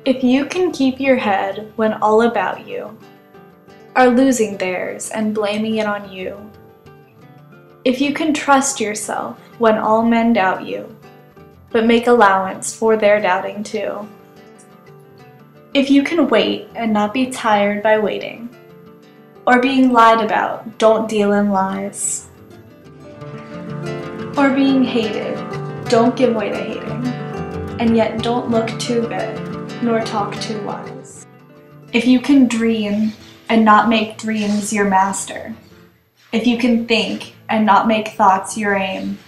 If you can keep your head when all about you are losing theirs and blaming it on you, if you can trust yourself when all men doubt you, but make allowance for their doubting too, if you can wait and not be tired by waiting, or being lied about, don't deal in lies, or being hated, don't give way to hating, and yet don't look too good, nor talk too wise. If you can dream and not make dreams your master, if you can think and not make thoughts your aim,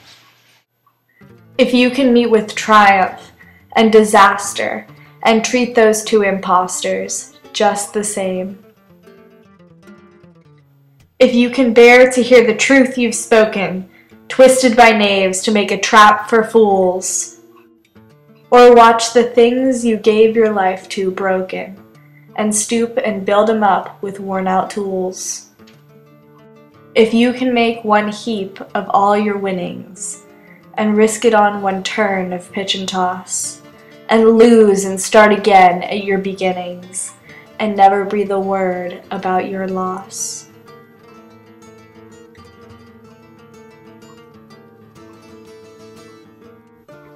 if you can meet with triumph and disaster and treat those two impostors just the same, if you can bear to hear the truth you've spoken, twisted by knaves to make a trap for fools, or watch the things you gave your life to broken, and stoop and build them up with worn-out tools. If you can make one heap of all your winnings, and risk it on one turn of pitch and toss, and lose and start again at your beginnings, and never breathe a word about your loss.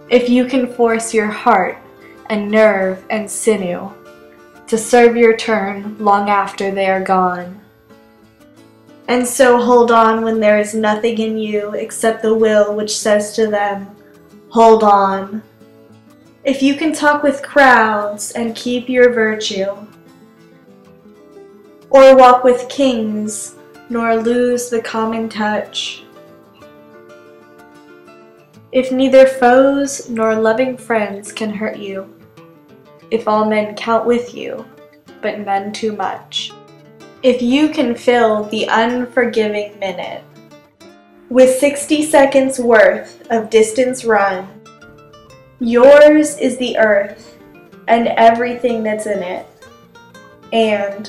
If you can force your heart and nerve and sinew to serve your turn long after they are gone, and so hold on when there is nothing in you except the will which says to them, hold on. If you can talk with crowds and keep your virtue, or walk with kings nor lose the common touch, if neither foes nor loving friends can hurt you, if all men count with you, but none too much, if you can fill the unforgiving minute with 60 seconds worth of distance run, yours is the earth and everything that's in it, and,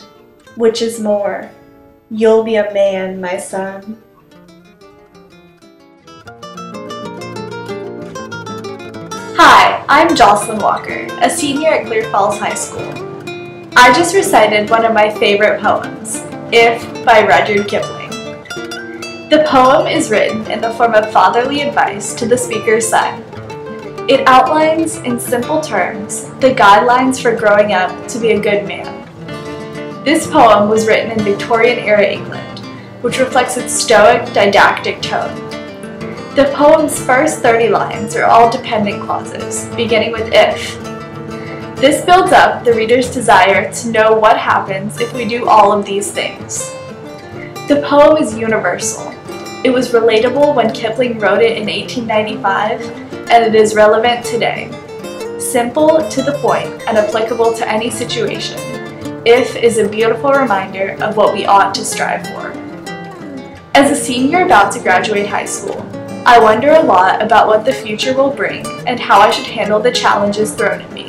which is more, you'll be a man, my son. Hi, I'm Jocelyne Walker, a senior at Clear Falls High School. I just recited one of my favorite poems, If by Rudyard Kipling. The poem is written in the form of fatherly advice to the speaker's son. It outlines in simple terms the guidelines for growing up to be a good man. This poem was written in Victorian-era England, which reflects its stoic, didactic tone. The poem's first 30 lines are all dependent clauses, beginning with if. This builds up the reader's desire to know what happens if we do all of these things. The poem is universal. It was relatable when Kipling wrote it in 1895, and it is relevant today. Simple, to the point, and applicable to any situation, If is a beautiful reminder of what we ought to strive for. As a senior about to graduate high school, I wonder a lot about what the future will bring and how I should handle the challenges thrown at me.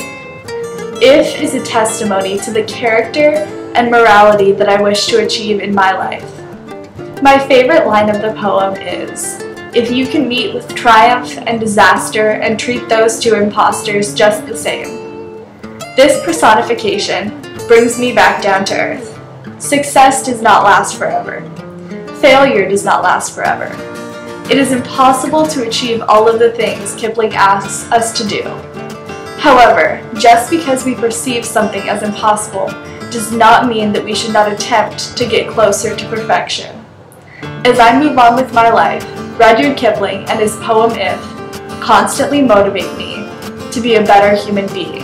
If is a testimony to the character and morality that I wish to achieve in my life. My favorite line of the poem is, if you can meet with triumph and disaster and treat those two impostors just the same. This personification brings me back down to earth. Success does not last forever. Failure does not last forever. It is impossible to achieve all of the things Kipling asks us to do. However, just because we perceive something as impossible does not mean that we should not attempt to get closer to perfection. As I move on with my life, Rudyard Kipling and his poem If constantly motivate me to be a better human being.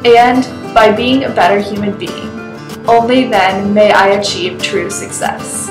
And by being a better human being, only then may I achieve true success.